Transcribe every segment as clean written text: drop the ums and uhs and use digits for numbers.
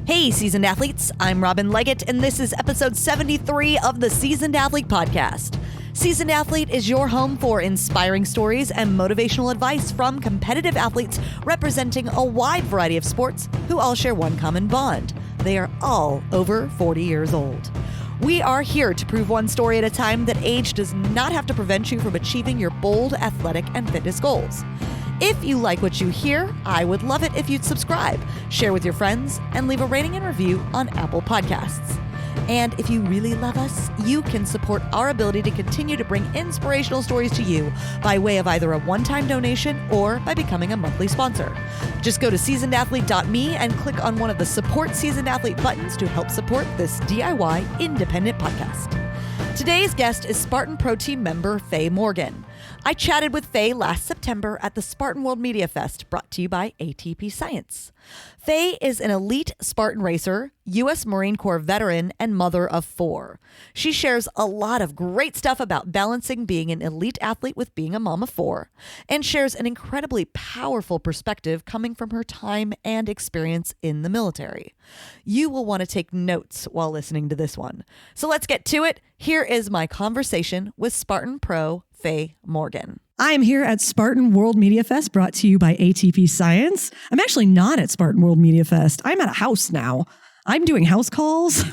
Hey, Seasoned Athletes, I'm Robin Leggett, and this is episode 73 of the Seasoned Athlete Podcast. Seasoned Athlete is your home for inspiring stories and motivational advice from competitive athletes representing a wide variety of sports who all share one common bond. They are all over 40 years old. We are here to prove one story at a time that age does not have to prevent you from achieving your bold athletic and fitness goals. If you like what you hear, I would love it if you'd subscribe, share with your friends, and leave a rating and review on Apple Podcasts. And if you really love us, you can support our ability to continue to bring inspirational stories to you by way of either a one-time donation or by becoming a monthly sponsor. Just go to seasonedathlete.me and click on one of the Support Seasoned Athlete buttons to help support this DIY independent podcast. Today's guest is Spartan Pro Team member Faye Morgan. I chatted with Faye last September at the Spartan World Media Fest, brought to you by ATP Science. Faye is an elite Spartan racer, U.S. Marine Corps veteran, and mother of 4. She shares a lot of great stuff about balancing being an elite athlete with being a mom of 4, and shares an incredibly powerful perspective coming from her time and experience in the military. You will want to take notes while listening to this one. So let's get to it. Here is my conversation with Spartan Pro Faye Morgan. I am here at Spartan World Media Fest, brought to you by ATP Science. I'm actually not at Spartan World Media Fest. I'm at a house now. I'm doing house calls,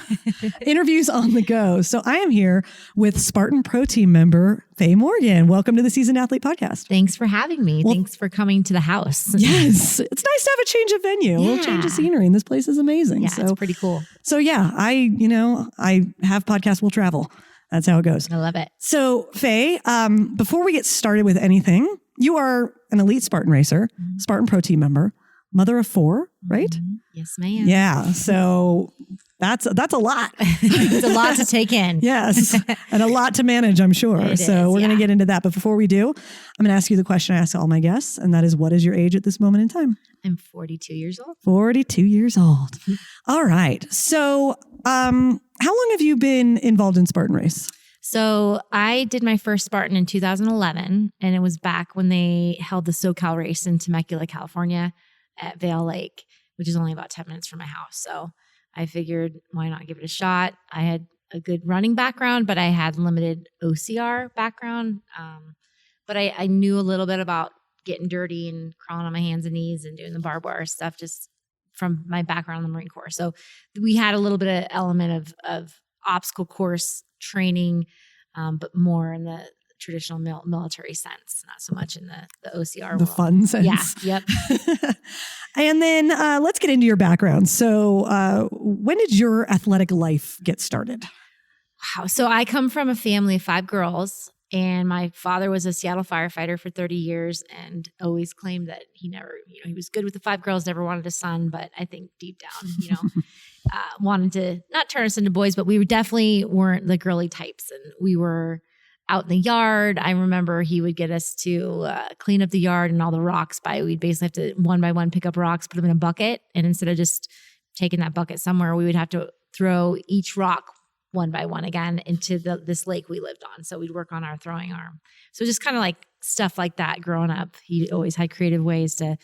interviews on the go. So I am here with Spartan Pro Team member Faye Morgan. Welcome to the Seasoned Athlete Podcast. Thanks for having me. Well, thanks for coming to the house. Yes. It's nice to have a change of venue, a little change of scenery. And this place is amazing. Yeah, it's pretty cool. So yeah, I have podcasts will travel. That's how it goes. I love it. So Faye, before we get started with anything, you are an elite Spartan racer, Spartan Pro Team member, mother of 4, right? Yes, ma'am. Yeah. So that's a lot. It's a lot to take in. Yes. And a lot to manage, I'm sure. We're going to get into that. But before we do, I'm going to ask you the question I ask all my guests. And that is, what is your age at this moment in time? I'm 42 years old. 42 years old. All right. So how long have you been involved in Spartan race? So I did my first Spartan in 2011, and it was back when they held the SoCal race in Temecula, California at Vail Lake, which is only about 10 minutes from my house. So I figured, why not give it a shot? I had a good running background, but I had limited OCR background. But I knew a little bit about getting dirty and crawling on my hands and knees and doing the barbed wire stuff just from my background in the Marine Corps. So we had a little bit of element of obstacle course training, but more in the traditional military sense, not so much in the OCR the world. Fun sense. Yeah. Yep. And then let's get into your background. So when did your athletic life get started? Wow. So I come from a family of 5 girls, and my father was a Seattle firefighter for 30 years and always claimed that he never, he was good with the 5 girls, never wanted a son, but I think deep down, wanted to not turn us into boys, but we definitely weren't the girly types. And we were out in the yard. I remember he would get us to clean up the yard and all the rocks we'd basically have to one by one pick up rocks, put them in a bucket. And instead of just taking that bucket somewhere, we would have to throw each rock one by one again into this lake we lived on. So we'd work on our throwing arm. So just kind of like stuff like that growing up. He always had creative ways to,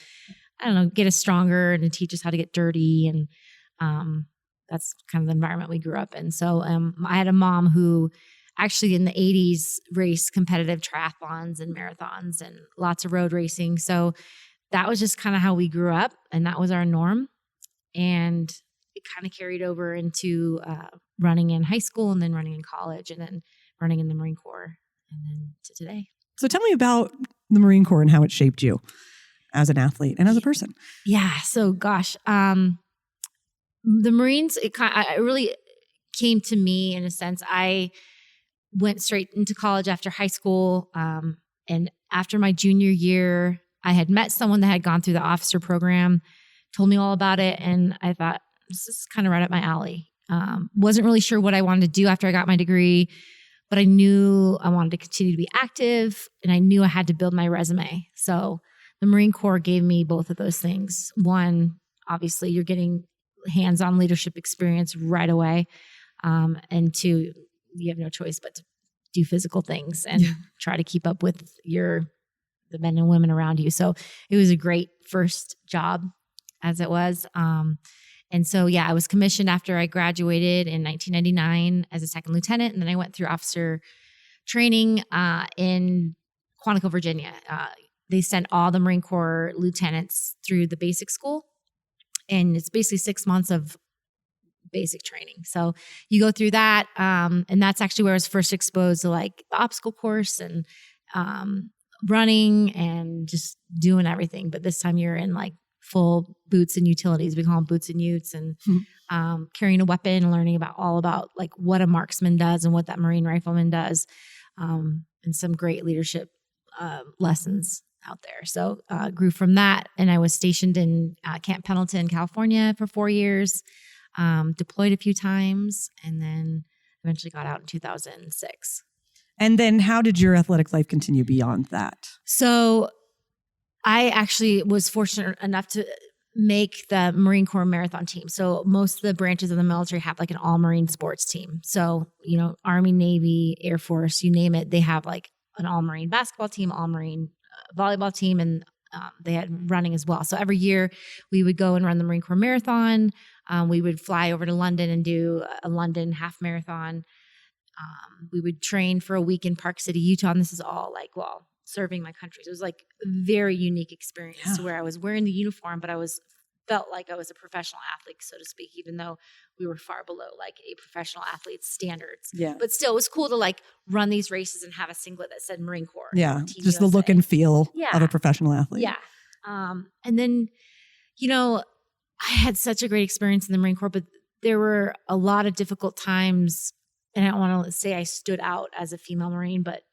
get us stronger and to teach us how to get dirty. And that's kind of the environment we grew up in. So I had a mom who actually in the 80s raced competitive triathlons and marathons and lots of road racing. So that was just kind of how we grew up, and that was our norm. And it kind of carried over into running in high school, and then running in college, and then running in the Marine Corps, and then to today. So tell me about the Marine Corps and how it shaped you as an athlete and as a person. Yeah. So gosh, the Marines, it really came to me in a sense. I went straight into college after high school. And after my junior year, I had met someone that had gone through the officer program, told me all about it. And I thought, this is kind of right up my alley. Wasn't really sure what I wanted to do after I got my degree, but I knew I wanted to continue to be active, and I knew I had to build my resume. So the Marine Corps gave me both of those things. One, obviously you're getting hands-on leadership experience right away. And 2, you have no choice but to do physical things and try to keep up with the men and women around you. So it was a great first job as it was. And so, I was commissioned after I graduated in 1999 as a second lieutenant. And then I went through officer training in Quantico, Virginia. They sent all the Marine Corps lieutenants through the basic school. And it's basically 6 months of basic training. So you go through that. And that's actually where I was first exposed to like the obstacle course and running and just doing everything. But this time you're in like full boots and utilities. We call them boots and utes, and carrying a weapon and learning all about like what a marksman does and what that Marine rifleman does. And some great leadership lessons out there. So grew from that. And I was stationed in Camp Pendleton, California for 4 years, deployed a few times, and then eventually got out in 2006. And then how did your athletic life continue beyond that? So I actually was fortunate enough to make the Marine Corps marathon team. So most of the branches of the military have like an all Marine sports team. So, Army, Navy, Air Force, you name it, they have like an all Marine basketball team, all Marine volleyball team, and they had running as well. So every year we would go and run the Marine Corps marathon. We would fly over to London and do a London half marathon. We would train for a week in Park City, Utah. And this is all like, serving my country. So it was like a very unique experience where I was wearing the uniform, but felt like I was a professional athlete, so to speak, even though we were far below like a professional athlete's standards. Yeah. But still, it was cool to like run these races and have a singlet that said Marine Corps. Yeah. Just USA. The look and feel of a professional athlete. Yeah. And then, I had such a great experience in the Marine Corps, but there were a lot of difficult times, and I don't want to say I stood out as a female Marine, but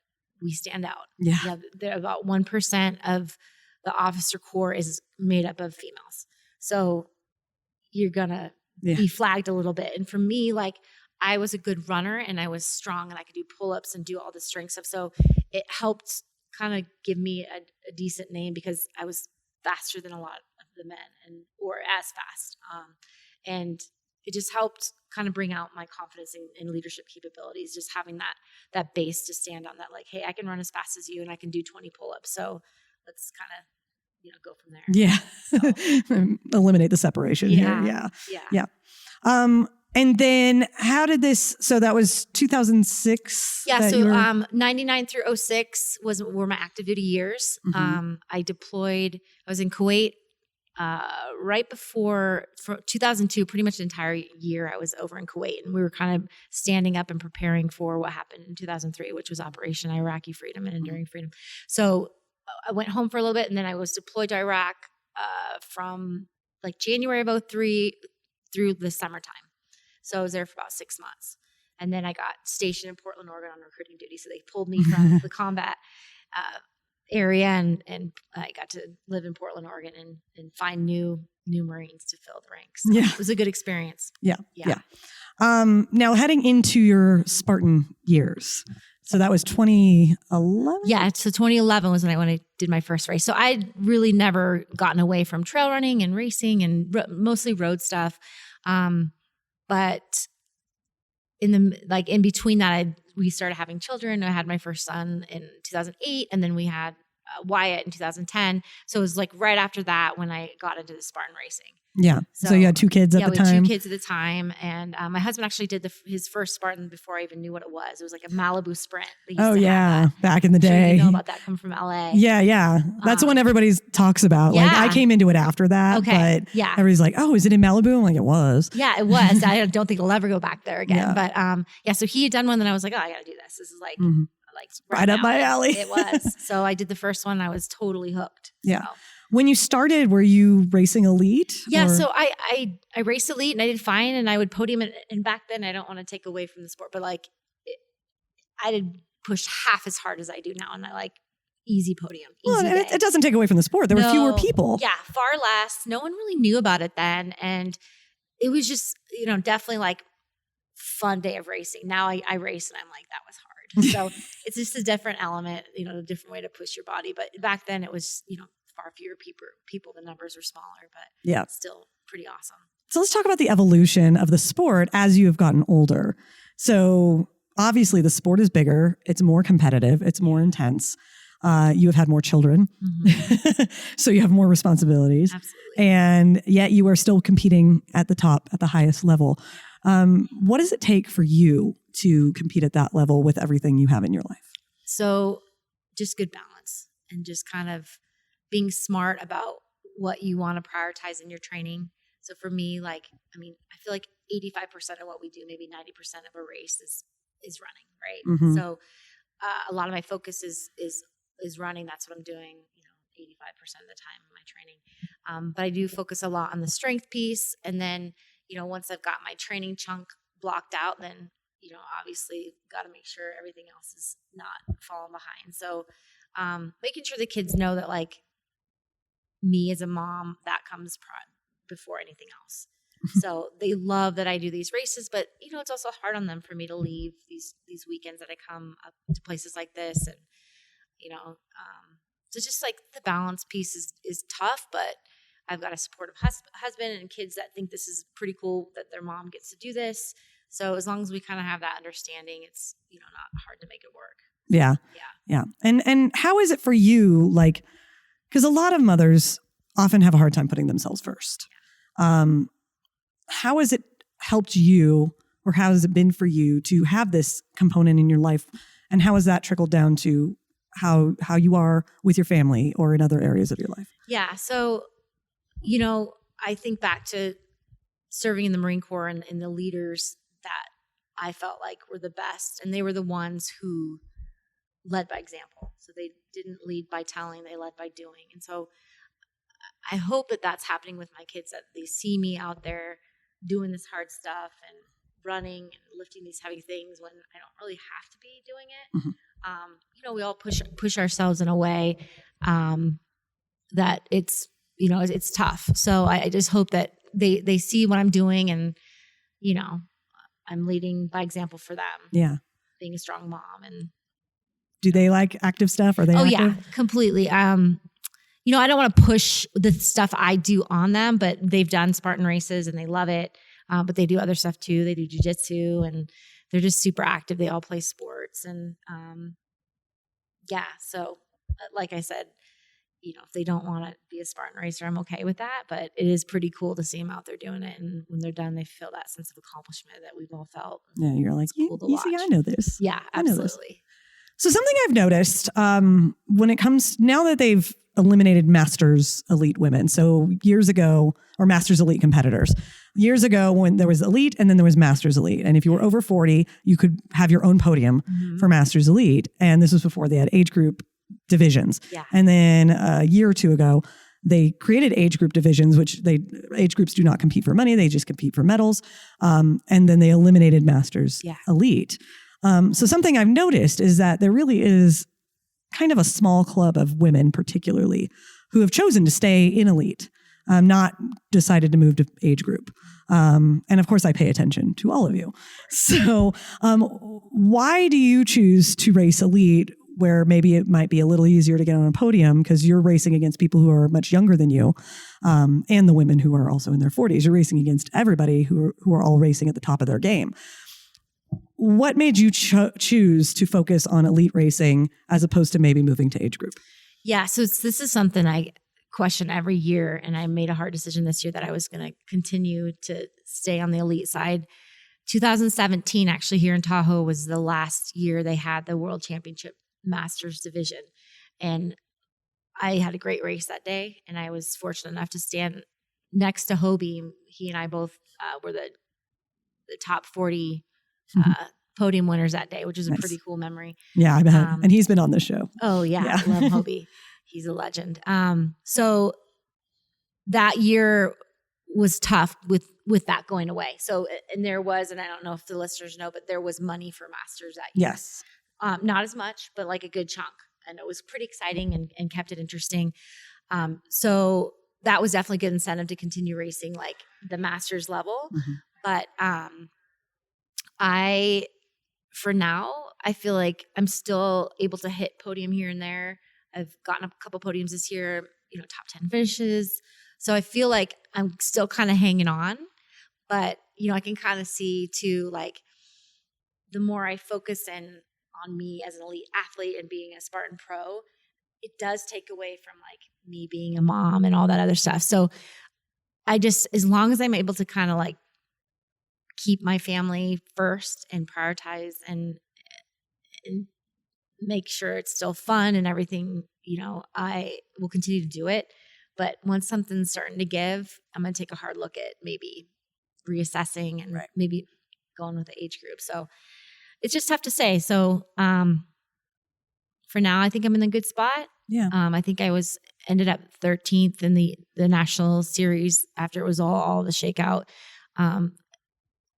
we stand out. Yeah. About 1% of the officer corps is made up of females. So you're going to be flagged a little bit. And for me, like I was a good runner and I was strong and I could do pull-ups and do all the strength stuff. So it helped kind of give me a decent name because I was faster than a lot of the men or as fast. And it just helped kind of bring out my confidence in leadership capabilities, just having that base to stand on, that like, hey, I can run as fast as you and I can do 20 pull-ups. So let's kind of, go from there. Yeah. So. Eliminate the separation here. Yeah. And then how did this, so that was 2006? Yeah. So 99 through 06 were my active duty years. Mm-hmm. I deployed, I was in Kuwait right before 2002, pretty much the entire year I was over in Kuwait, and we were kind of standing up and preparing for what happened in 2003, which was Operation Iraqi Freedom and Enduring Freedom. So I went home for a little bit, and then I was deployed to Iraq from like January of 2003 through the summertime. So I was there for about 6 months. And then I got stationed in Portland, Oregon on recruiting duty. So they pulled me from the combat area, and I got to live in Portland, Oregon and find new Marines to fill the ranks. So it was a good experience. Yeah. Now heading into your Spartan years. So that was 2011? Yeah, so 2011 was when I did my first race. So I'd really never gotten away from trail running and racing and mostly road stuff. But in between that, we started having children. I had my first son in 2008, and then we had Wyatt in 2010. So it was like right after that when I got into the Spartan racing. Yeah. So you had 2 kids at the time? Yeah, we had 2 kids at the time. And my husband actually did his first Spartan before I even knew what it was. It was like a Malibu Sprint. Back in the day. You know about that, come from LA. Yeah. That's the one everybody talks about. Yeah. Like I came into it after that. Okay. But everybody's like, oh, is it in Malibu? I'm like, it was. Yeah, it was. I don't think it'll ever go back there again. Yeah. But so he had done one, and I was like, oh, I got to do this. This is like, right up my alley. It was. So I did the first one. I was totally hooked. Yeah. So. When you started, were you racing elite? Yeah, so I raced elite and I did fine, and I would podium. And back then, I don't want to take away from the sport, but I did push half as hard as I do now, and I like easy podium. It doesn't take away from the sport. There were fewer people. Yeah, far less. No one really knew about it then, and it was just definitely like fun day of racing. Now I race and I'm like, that was hard. So it's just a different element, a different way to push your body. But back then, it was far fewer people, the numbers were smaller, but still pretty awesome. So let's talk about the evolution of the sport as you have gotten older. So obviously the sport is bigger, it's more competitive, it's more intense. You have had more children, so you have more responsibilities. Absolutely. And yet you are still competing at the top, at the highest level. What does it take for you to compete at that level with everything you have in your life? So just good balance and just kind of being smart about what you want to prioritize in your training. So for me, I feel like 85% of what we do, maybe 90% of a race is running, right? Mm-hmm. So a lot of my focus is running. That's what I'm doing, 85% of the time in my training. But I do focus a lot on the strength piece. And then, once I've got my training chunk blocked out, then, obviously got to make sure everything else is not falling behind. So making sure the kids know that me as a mom, that comes before anything else. So they love that I do these races, but it's also hard on them for me to leave these weekends that I come up to places like this. And, so just the balance piece is tough, but I've got a supportive husband and kids that think this is pretty cool that their mom gets to do this. So as long as we kind of have that understanding, it's, not hard to make it work. Yeah. And how is it for you? Because a lot of mothers often have a hard time putting themselves first. How has it helped you, or how has it been for you to have this component in your life? And how has that trickled down to how you are with your family or in other areas of your life? Yeah. So, I think back to serving in the Marine Corps and the leaders that I felt like were the best. And they were the ones who led by example. So they didn't lead by telling, they led by doing. And so I hope that that's happening with my kids, that they see me out there doing this hard stuff and running and lifting these heavy things when I don't really have to be doing it. Mm-hmm. We all push ourselves in a way that it's, it's tough. So I just hope that they see what I'm doing and, I'm leading by example for them. Yeah. Being a strong mom. And do they like active stuff? Are they active? Yeah, completely. I don't want to push the stuff I do on them, but they've done Spartan races and they love it. But they do other stuff too. They do jujitsu and they're just super active. They all play sports. And so like I said, if they don't want to be a Spartan racer, I'm okay with that. But it is pretty cool to see them out there doing it. And when they're done, they feel that sense of accomplishment that we've all felt. Yeah, you're like, cool to you see, I know this. Yeah, absolutely. So something I've noticed when it comes, now that they've eliminated Masters Elite women, so years ago, or Masters Elite competitors, years ago when there was Elite and then there was Masters Elite. And if you were over 40, you could have your own podium for Masters Elite. And this was before they had age group divisions. Yeah. And then a year or two ago, they created age group divisions, which age groups do not compete for money. They just compete for medals. And then they eliminated Masters Elite. So something I've noticed is that there really is kind of a small club of women, particularly, who have chosen to stay in Elite, not decided to move to age group. And of course, I pay attention to all of you. So why do you choose to race Elite, where maybe it might be a little easier to get on a podium because you're racing against people who are much younger than you, and the women who are also in their 40s? You're racing against everybody who are all racing at the top of their game. What made you choose to focus on Elite racing as opposed to maybe moving to age group? Yeah, so this is something I question every year, and I made a hard decision this year that I was going to continue to stay on the Elite side. 2017, actually, here in Tahoe was the last year they had the World Championship Masters division, and I had a great race that day, and I was fortunate enough to stand next to Hobie. He and I both were the top 40 podium winners that day, which is a pretty cool memory. Yeah, I bet. And he's been on the show. Oh yeah. I love Hobie. He's a legend. So that year was tough with that going away. So, and there was, and I don't know if the listeners know, but there was money for Masters that year. Yes. Not as much, but like a good chunk. And it was pretty exciting and kept it interesting. So that was definitely good incentive to continue racing like the Masters level. But for now, I feel like I'm still able to hit podium here and there. I've gotten a couple podiums this year, top 10 finishes. So I feel like I'm still kind of hanging on, but I can kind of see too, like the more I focus on me as an elite athlete and being a Spartan pro, it does take away from like me being a mom and all that other stuff. So I just, as long as I'm able to kind of like keep my family first and prioritize and make sure it's still fun and everything, you know, I will continue to do it. But once something's starting to give, I'm going to take a hard look at maybe reassessing and maybe going with the age group. So it's just tough to say. So for now, I think I'm in a good spot. Yeah. I think I ended up 13th in the national series after it was all the shakeout.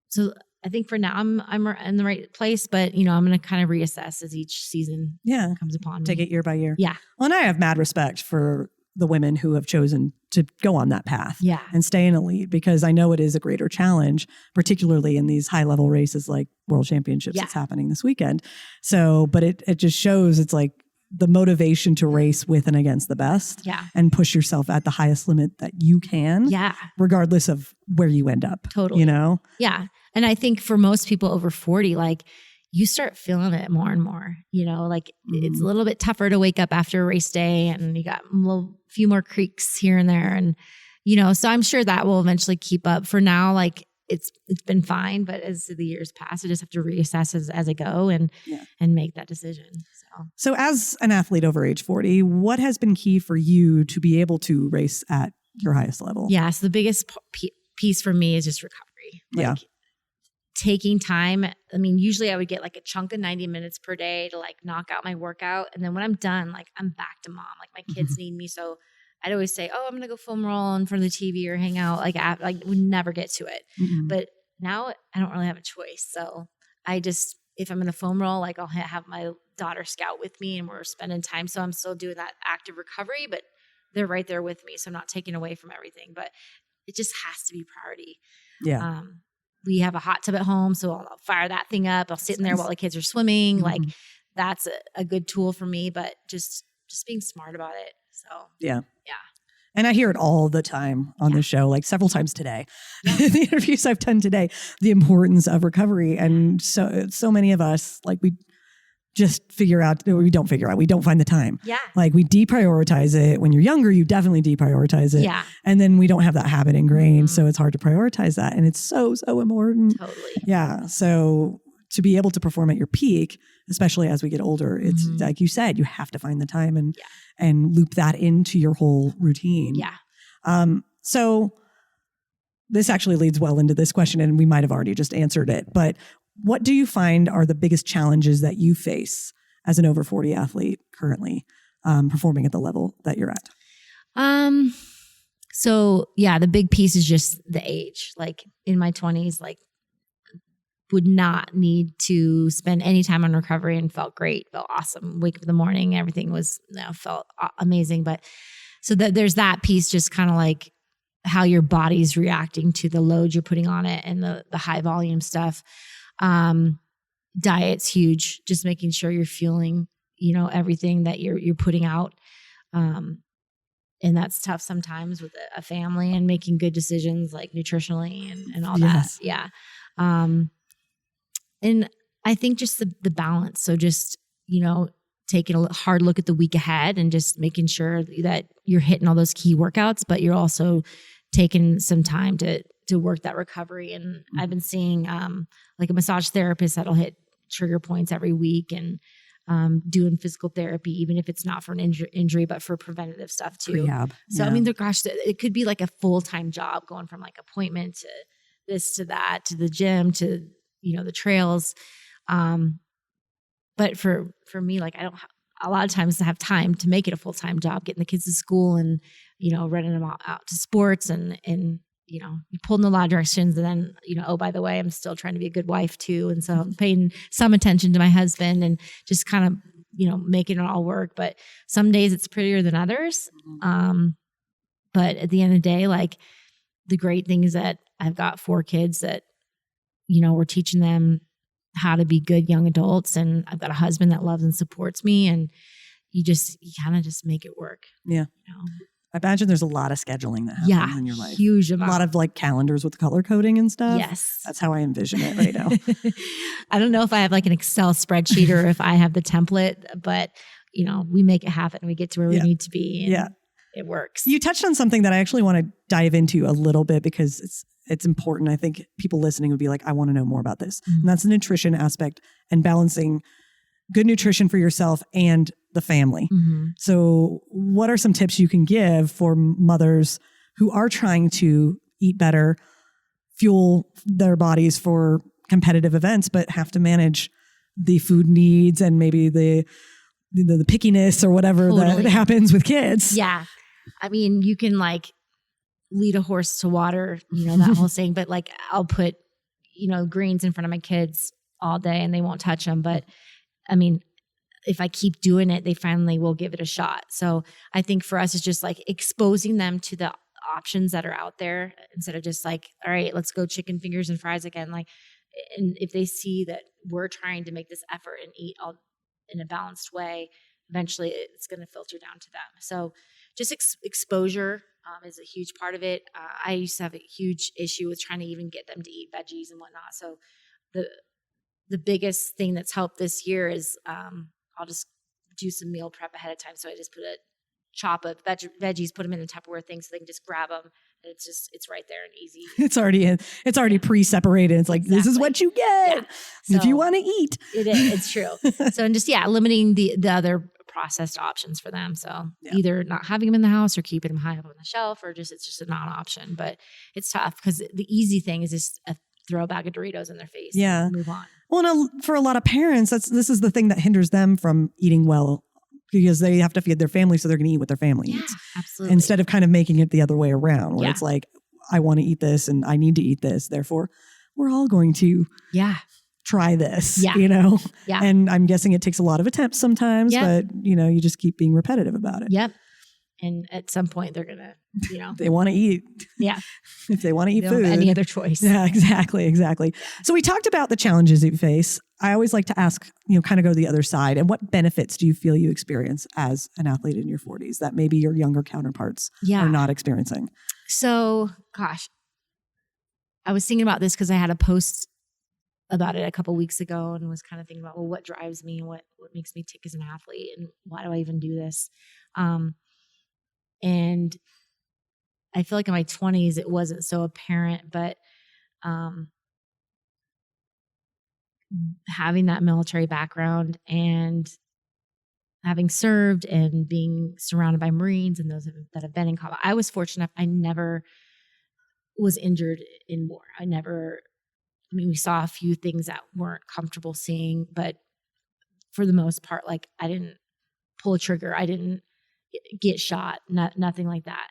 So I think for now I'm in the right place, but you know, I'm going to kind of reassess as each season comes upon me. Take it year by year. Yeah. Well, and I have mad respect for the women who have chosen to go on that path and stay in elite, because I know it is a greater challenge, particularly in these high level races like World Championships that's happening this weekend. So, but it just shows it's like the motivation to race with and against the best and push yourself at the highest limit that you can, regardless of where you end up. Totally. You know? Yeah. And I think for most people over 40, like you start feeling it more and more, you know, like it's a little bit tougher to wake up after a race day and you got a few more creaks here and there. And, you know, so I'm sure that will eventually keep up. For now, like it's been fine, but as the years pass, I just have to reassess as I go and make that decision. So as an athlete over age 40, what has been key for you to be able to race at your highest level? Yeah. So the biggest piece for me is just recovery. Like, taking time. I mean, usually I would get like a chunk of 90 minutes per day to like knock out my workout. And then when I'm done, like I'm back to mom. Like my kids need me. So I'd always say, oh, I'm going to go foam roll in front of the TV or hang out. Like we never get to it. But now I don't really have a choice. So I just, if I'm going to foam roll, like I'll have my daughter scout with me and we're spending time. So I'm still doing that active recovery, but they're right there with me. So I'm not taking away from everything, but it just has to be priority. Yeah. We have a hot tub at home, so I'll fire that thing up. I'll sit in there while the kids are swimming. Like that's a good tool for me, but just being smart about it. So yeah. And I hear it all the time on the show, like several times today, the interviews I've done today, the importance of recovery. And so many of us, like we just we don't find the time. Yeah. Like we deprioritize it. When you're younger, you definitely deprioritize it. Yeah. And then we don't have that habit ingrained. So it's hard to prioritize that. And it's so important. Totally. Yeah. So to be able to perform at your peak, especially as we get older, it's like you said, you have to find the time and loop that into your whole routine. Yeah. So this actually leads well into this question, and we might have already just answered it, but what do you find are the biggest challenges that you face as an over 40 athlete currently performing at the level that you're at? So yeah, the big piece is just the age. Like in my 20s, like would not need to spend any time on recovery and felt great, felt awesome. Wake up in the morning, everything was, felt amazing. But so there's that piece, just kind of like how your body's reacting to the load you're putting on it and the high volume stuff. Diet's huge, just making sure you're fueling, everything that you're putting out. And that's tough sometimes with a family and making good decisions like nutritionally and all that. Yeah. And I think just the balance. So just, taking a hard look at the week ahead and just making sure that you're hitting all those key workouts, but you're also taking some time to work that recovery. And I've been seeing like a massage therapist that'll hit trigger points every week and doing physical therapy, even if it's not for an injury, but for preventative stuff too. Rehab. So, I mean, it could be like a full-time job going from like appointment to this, to that, to the gym, to, the trails. But for me, like I don't a lot of times have time to make it a full-time job, getting the kids to school and, running them out to sports and you pulled in a lot of directions. And then, oh, by the way, I'm still trying to be a good wife too. And so I'm paying some attention to my husband and just kind of, making it all work. But some days it's prettier than others. But at the end of the day, like the great thing is that I've got 4 kids that, we're teaching them how to be good young adults. And I've got a husband that loves and supports me. And you kind of just make it work. Yeah. I imagine there's a lot of scheduling that happens in your life. Huge amount. A lot of like calendars with color coding and stuff. Yes. That's how I envision it right now. I don't know if I have like an Excel spreadsheet or if I have the template, but we make it happen. We get to where we need to be. And it works. You touched on something that I actually want to dive into a little bit because it's important. I think people listening would be like, I want to know more about this. And that's the nutrition aspect and balancing good nutrition for yourself and the family. So what are some tips you can give for mothers who are trying to eat better, fuel their bodies for competitive events, but have to manage the food needs and maybe the pickiness or whatever that happens with kids? Yeah. I mean, you can like lead a horse to water, that whole saying, but like I'll put, greens in front of my kids all day and they won't touch them. But I mean, if I keep doing it, they finally will give it a shot. So I think for us, it's just like exposing them to the options that are out there instead of just like, all right, let's go chicken fingers and fries again. Like, and if they see that we're trying to make this effort and eat all in a balanced way, eventually it's going to filter down to them. So just exposure is a huge part of it. I used to have a huge issue with trying to even get them to eat veggies and whatnot. So the biggest thing that's helped this year is I'll just do some meal prep ahead of time. So I just put a chop of veggies, put them in a Tupperware thing so they can just grab them. And it's right there and easy. It's already pre-separated. It's like, This is what you get if you want to eat. It is. It's true. So, and just, limiting the other processed options for them. So either not having them in the house or keeping them high up on the shelf or it's just a non-option, but it's tough because the easy thing is just throw a bag of Doritos in their face and move on. Well, no, for a lot of parents, this is the thing that hinders them from eating well because they have to feed their family, so they're going to eat what their family eats. Absolutely. Instead of kind of making it the other way around, where it's like, I want to eat this and I need to eat this. Therefore, we're all going to try this, Yeah. And I'm guessing it takes a lot of attempts sometimes, but you just keep being repetitive about it. Yep. And at some point they're going to, they want to eat. Yeah. If they want to eat food. Don't have any other choice. Yeah, exactly. So we talked about the challenges you face. I always like to ask, kind of go to the other side. And what benefits do you feel you experience as an athlete in your 40s that maybe your younger counterparts are not experiencing? So, gosh, I was thinking about this because I had a post about it a couple weeks ago and was kind of thinking about, well, what drives me and what makes me tick as an athlete and why do I even do this? And I feel like in my 20s, it wasn't so apparent, but having that military background and having served and being surrounded by Marines and those that have been in combat, I was fortunate. I never was injured in war. We saw a few things that weren't comfortable seeing, but for the most part, like I didn't pull a trigger. I didn't get shot, nothing like that.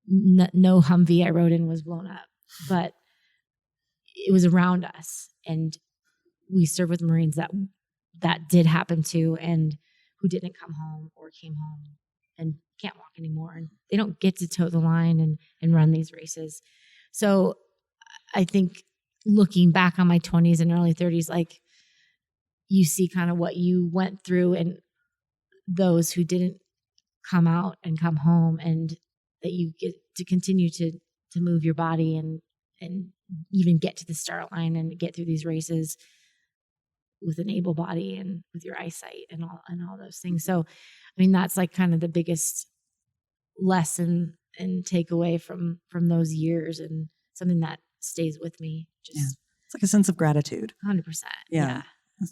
No Humvee I rode in was blown up, but it was around us. And we served with Marines that did happen to, and who didn't come home or came home and can't walk anymore. And they don't get to toe the line and run these races. So I think looking back on my 20s and early 30s, like you see kind of what you went through and those who didn't come out and come home, and that you get to continue to move your body and even get to the start line and get through these races with an able body and with your eyesight and all those things. So, that's like kind of the biggest lesson and takeaway from those years, and something that stays with me. It's like a sense of gratitude. 100%. Yeah.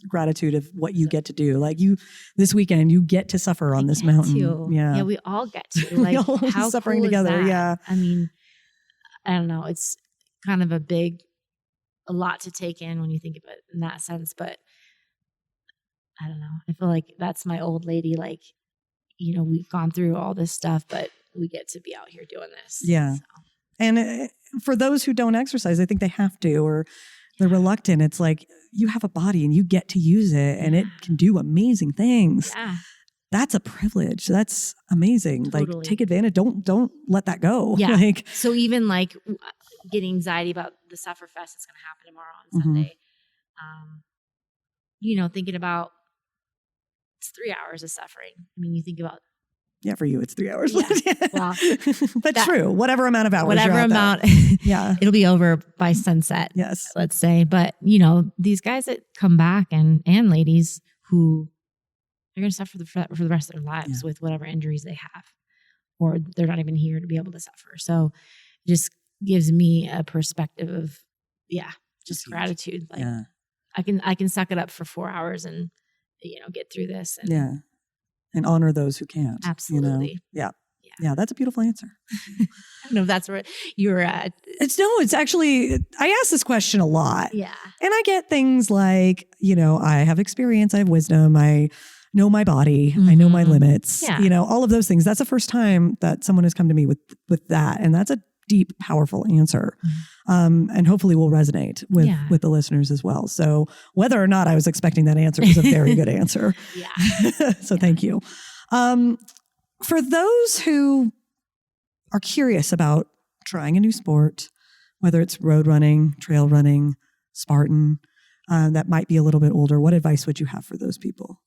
Gratitude of what you get to do. Like this weekend, you get to suffer on this mountain. Yeah, we all get to. Like, how suffering cool together. Is that? Yeah. I don't know. It's kind of a lot to take in when you think of it in that sense. But I don't know. I feel like that's my old lady. Like, we've gone through all this stuff, but we get to be out here doing this. Yeah. So. And for those who don't exercise, I think they have to, or they're reluctant. It's like, you have a body and you get to use it and it can do amazing things. Yeah. That's a privilege. That's amazing. Totally. Like, take advantage. Don't let that go. Yeah. So even like getting anxiety about the Sufferfest that's going to happen tomorrow on Sunday, thinking about it's 3 hours of suffering. You think about. Yeah, for you, it's 3 hours. Yeah. Well, but true. Whatever amount of hours. Whatever amount. Yeah. It'll be over by sunset. Yes. Let's say. But, these guys that come back and ladies who they're going to suffer for the rest of their lives with whatever injuries they have, or they're not even here to be able to suffer. So it just gives me a perspective of, just gratitude. Like I can suck it up for 4 hours and, get through this. And and honor those who can't. Absolutely. Yeah, that's a beautiful answer. I don't know if that's where you're at. It's actually, I ask this question a lot. Yeah. And I get things like, I have experience, I have wisdom, I know my body, I know my limits, all of those things. That's the first time that someone has come to me with that. And that's a deep, powerful answer. And hopefully will resonate with the listeners as well. So whether or not I was expecting that answer, is a very good answer. So thank you. For those who are curious about trying a new sport, whether it's road running, trail running, Spartan, that might be a little bit older, what advice would you have for those people?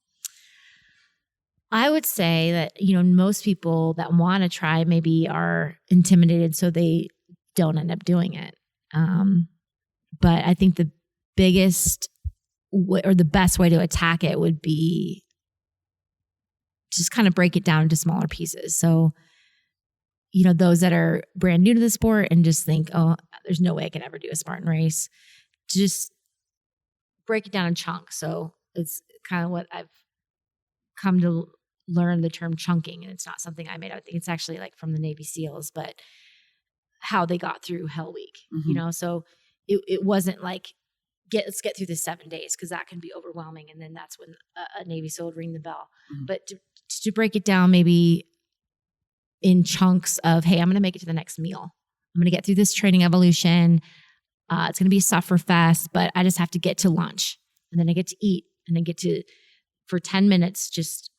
I would say that, most people that want to try maybe are intimidated, so they don't end up doing it. But I think the biggest or the best way to attack it would be just kind of break it down into smaller pieces. So, those that are brand new to the sport and just think, oh, there's no way I can ever do a Spartan race, just break it down in chunks. So it's kind of what I've come to learn, the term chunking. And it's not something I made up. I think it's actually like from the Navy SEALs, but how they got through Hell Week, so it wasn't like, let's get through this 7 days, because that can be overwhelming. And then that's when a Navy SEAL would ring the bell. But to break it down maybe in chunks of, hey, I'm going to make it to the next meal. I'm going to get through this training evolution. It's going to be a suffer fest, but I just have to get to lunch, and then I get to eat, and then get to, for 10 minutes, just,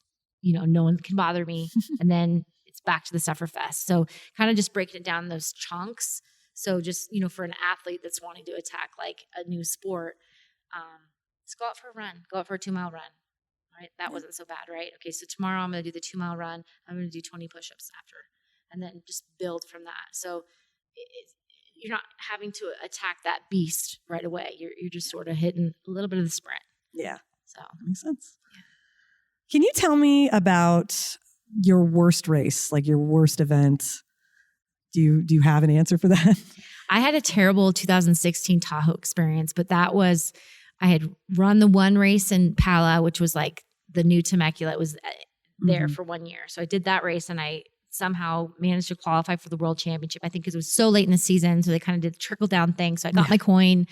no one can bother me. And then it's back to the suffer fest. So kind of just breaking it down in those chunks. So just, for an athlete that's wanting to attack like a new sport, just go out for a run, go out for a 2-mile run. Right? That wasn't so bad, right? Okay, so tomorrow I'm going to do the 2-mile run. I'm going to do 20 push-ups after, and then just build from that. So you're not having to attack that beast right away. You're just sort of hitting a little bit of the sprint. Yeah. So makes sense. Yeah. Can you tell me about your worst race, like your worst event? Do you have an answer for that? I had a terrible 2016 Tahoe experience, but that was, I had run the one race in Pala, which was like the new Temecula. It was there for 1 year. So I did that race, and I somehow managed to qualify for the World Championship. I think because it was so late in the season. So they kind of did the trickle down thing. So I got my coin,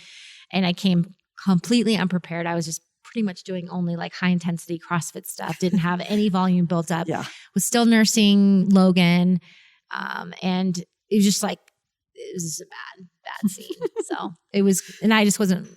and I came completely unprepared. I was just pretty much doing only like high intensity CrossFit stuff. Didn't have any volume built up. Was still nursing Logan. And it was just like, it was just a bad scene. So it was, and I just wasn't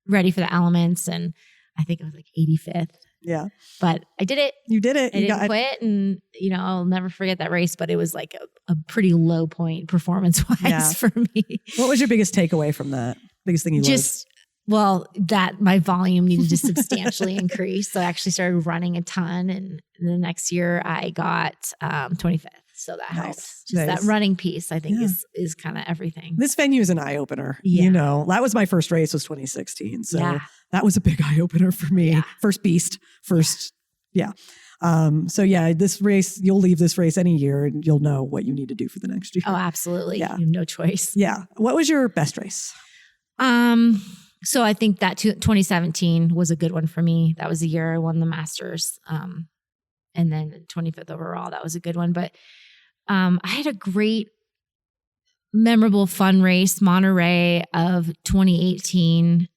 ready for the elements. And I think it was like 85th. Yeah. But I did it. You did it. I didn't quit. And, I'll never forget that race, but it was like a pretty low point performance-wise for me. What was your biggest takeaway from that? Biggest thing you learned? Well, that my volume needed to substantially increase. So I actually started running a ton. And the next year I got 25th. So that helped. Just that running piece, I think, is kind of everything. This venue is an eye opener. Yeah. That was my first race, was 2016. So that was a big eye opener for me. Yeah. First beast, first. Yeah. This race, you'll leave this race any year and you'll know what you need to do for the next year. Oh, absolutely. Yeah. You have no choice. Yeah. What was your best race? So I think that 2017 was a good one for me. That was the year I won the Masters. And then 25th overall, that was a good one. But I had a great, memorable, fun race, Monterey of 2018.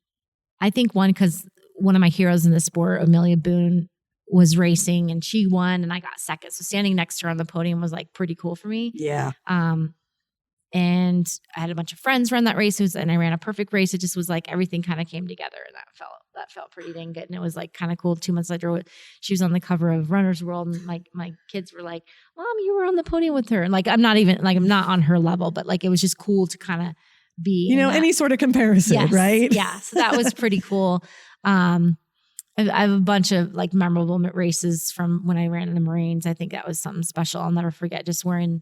I think because one of my heroes in the sport, Amelia Boone, was racing and she won and I got second. So standing next to her on the podium was like pretty cool for me. Yeah. And I had a bunch of friends run that race, and I ran a perfect race. It just was like everything kind of came together, and that felt pretty dang good. And it was like kind of cool. 2 months later, she was on the cover of Runner's World, and my kids were like, "Mom, you were on the podium with her." And like I'm not on her level, but like it was just cool to kind of be, any sort of comparison, right? Yeah. So that was pretty cool. I have a bunch of like memorable races from when I ran in the Marines. I think that was something special. I'll never forget just wearing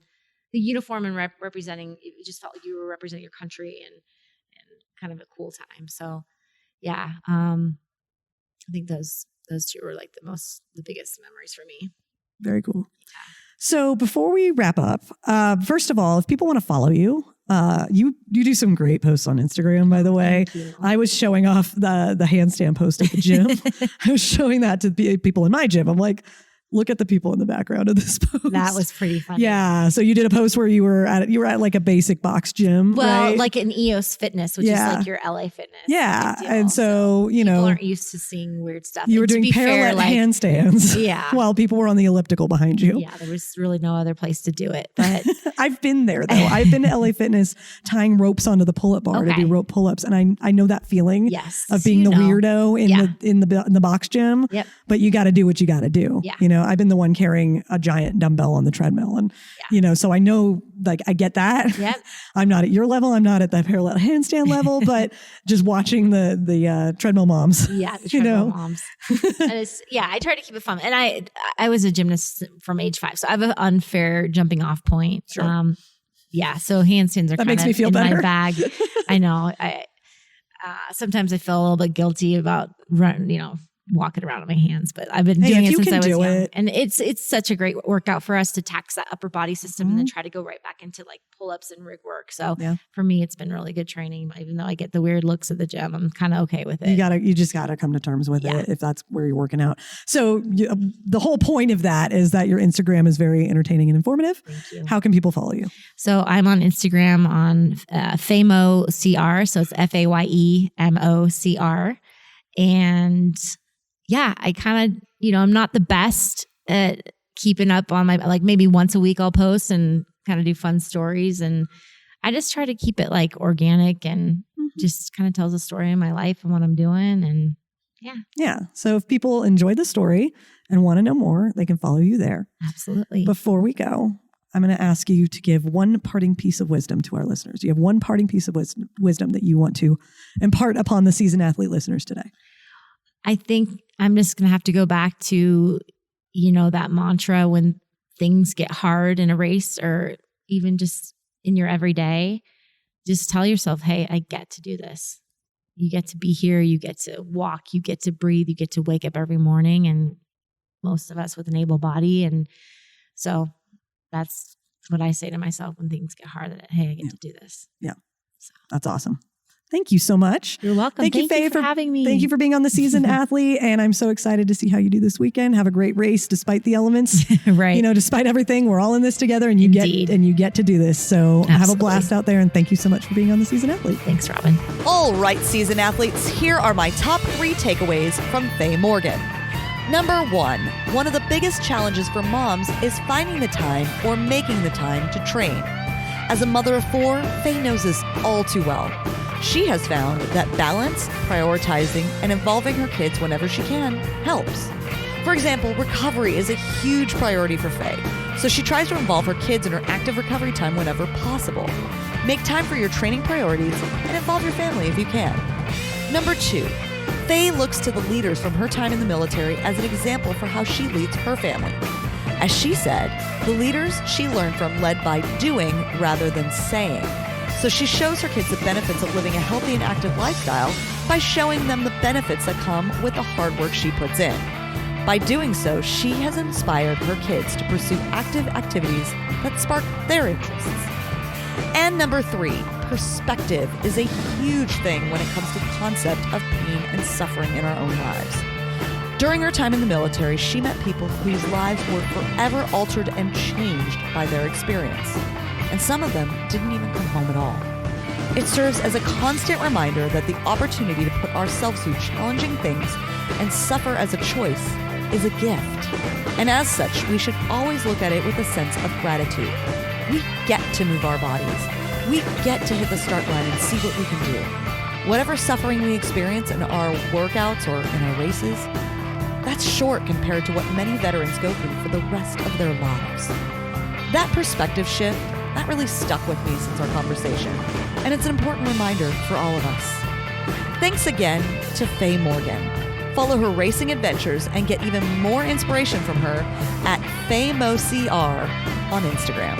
the uniform and representing. It just felt like you were representing your country and kind of a cool time. So yeah, I think those those two were like the biggest memories for me. Very cool. So before we wrap up, first of all, if people want to follow you, you do some great posts on Instagram, by the way. I was showing off the handstand post at the gym. I was showing that to the people in my gym. I'm like, look at the people in the background of this post. That was pretty funny. Yeah. So you did a post where you were at like a basic box gym. Well, right? like an EOS Fitness, which is like your LA Fitness. Yeah. And so, you know, people aren't used to seeing weird stuff. You were doing parallel handstands. Yeah. While people were on the elliptical behind you. Yeah. There was really no other place to do it. But I've been there though. I've been to LA Fitness tying ropes onto the pull-up bar to do rope pull-ups. And I know that feeling of being the weirdo in the box gym. Yep. But you got to do what you got to do. Yeah. You know, I've been the one carrying a giant dumbbell on the treadmill. And, you know, so I know, like, I get that. Yep. I'm not at your level. I'm not at the parallel handstand level, but just watching the treadmill moms. Yeah. The treadmill moms. And I try to keep it fun. And I was a gymnast from age 5. So I have an unfair jumping off point. Sure. So handstands are kind makes of me feel in better. my bag. I know. Sometimes I feel a little bit guilty about walking around on my hands, but I've been doing it since I was young. And it's such a great workout for us to tax that upper body system and then try to go right back into like pull-ups and rig work. So for me, it's been really good training. Even though I get the weird looks at the gym, I'm kind of okay with it. You just gotta come to terms with it if that's where you're working out. So the whole point of that is that your Instagram is very entertaining and informative. Thank you. How can people follow you? So I'm on Instagram on FayMoCR. So it's FAYEMOCR. And I kind of, I'm not the best at keeping up on like maybe once a week I'll post and kind of do fun stories. And I just try to keep it like organic and just kind of tells a story in my life and what I'm doing. And yeah. So if people enjoy the story and want to know more, they can follow you there. Absolutely. Before we go, I'm going to ask you to give one parting piece of wisdom to our listeners. Do you have one parting piece of wisdom that you want to impart upon the seasoned athlete listeners today? I think I'm just going to have to go back to, that mantra when things get hard in a race or even just in your everyday, just tell yourself, hey, I get to do this. You get to be here. You get to walk. You get to breathe. You get to wake up every morning. And most of us with an able body. And so that's what I say to myself when things get hard, that, hey, I get to do this. Yeah. So. That's awesome. Thank you so much. You're welcome. Thank you, Faye, for having me. Thank you for being on the Seasoned Athlete. And I'm so excited to see how you do this weekend. Have a great race despite the elements. Right. Despite everything, we're all in this together and you get to do this. So have a blast out there. And thank you so much for being on the Seasoned Athlete. Thanks, Robin. All right, Seasoned Athletes, here are my top 3 takeaways from Faye Morgan. Number 1, one of the biggest challenges for moms is finding the time or making the time to train. As a mother of 4, Faye knows this all too well. She has found that balance, prioritizing, and involving her kids whenever she can helps. For example, recovery is a huge priority for Faye, so she tries to involve her kids in her active recovery time whenever possible. Make time for your training priorities and involve your family if you can. Number 2, Faye looks to the leaders from her time in the military as an example for how she leads her family. As she said, the leaders she learned from led by doing rather than saying. So she shows her kids the benefits of living a healthy and active lifestyle by showing them the benefits that come with the hard work she puts in. By doing so, she has inspired her kids to pursue active activities that spark their interests. And number 3, perspective is a huge thing when it comes to the concept of pain and suffering in our own lives. During her time in the military, she met people whose lives were forever altered and changed by their experience. And some of them didn't even come home at all. It serves as a constant reminder that the opportunity to put ourselves through challenging things and suffer as a choice is a gift. And as such, we should always look at it with a sense of gratitude. We get to move our bodies. We get to hit the start line and see what we can do. Whatever suffering we experience in our workouts or in our races, that's short compared to what many veterans go through for the rest of their lives. That perspective shift, that really stuck with me since our conversation, and it's an important reminder for all of us. Thanks again to Faye Morgan. Follow her racing adventures and get even more inspiration from her at FayMoCR on Instagram.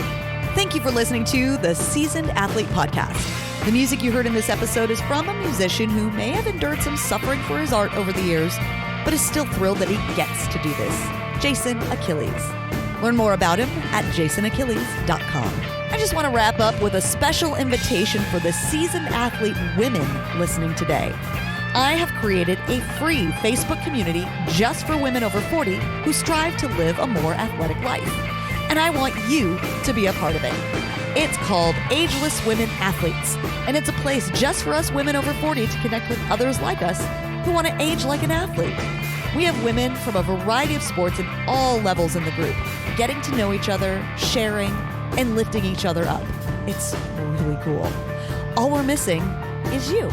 Thank you for listening to the Seasoned Athlete Podcast. The music you heard in this episode is from a musician who may have endured some suffering for his art over the years, but is still thrilled that he gets to do this, Jason Achilles. Learn more about him at jasonachilles.com. I just want to wrap up with a special invitation for the seasoned athlete women listening today. I have created a free Facebook community just for women over 40 who strive to live a more athletic life. And I want you to be a part of it. It's called Ageless Women Athletes, and it's a place just for us women over 40 to connect with others like us who want to age like an athlete. We have women from a variety of sports at all levels in the group, getting to know each other, sharing, and lifting each other up. It's really cool. All we're missing is you.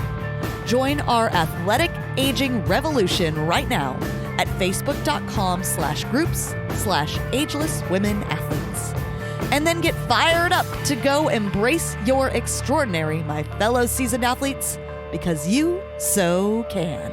Join our athletic aging revolution right now at facebook.com/groups/agelesswomenathletes. And then get fired up to go embrace your extraordinary, my fellow seasoned athletes, because you so can.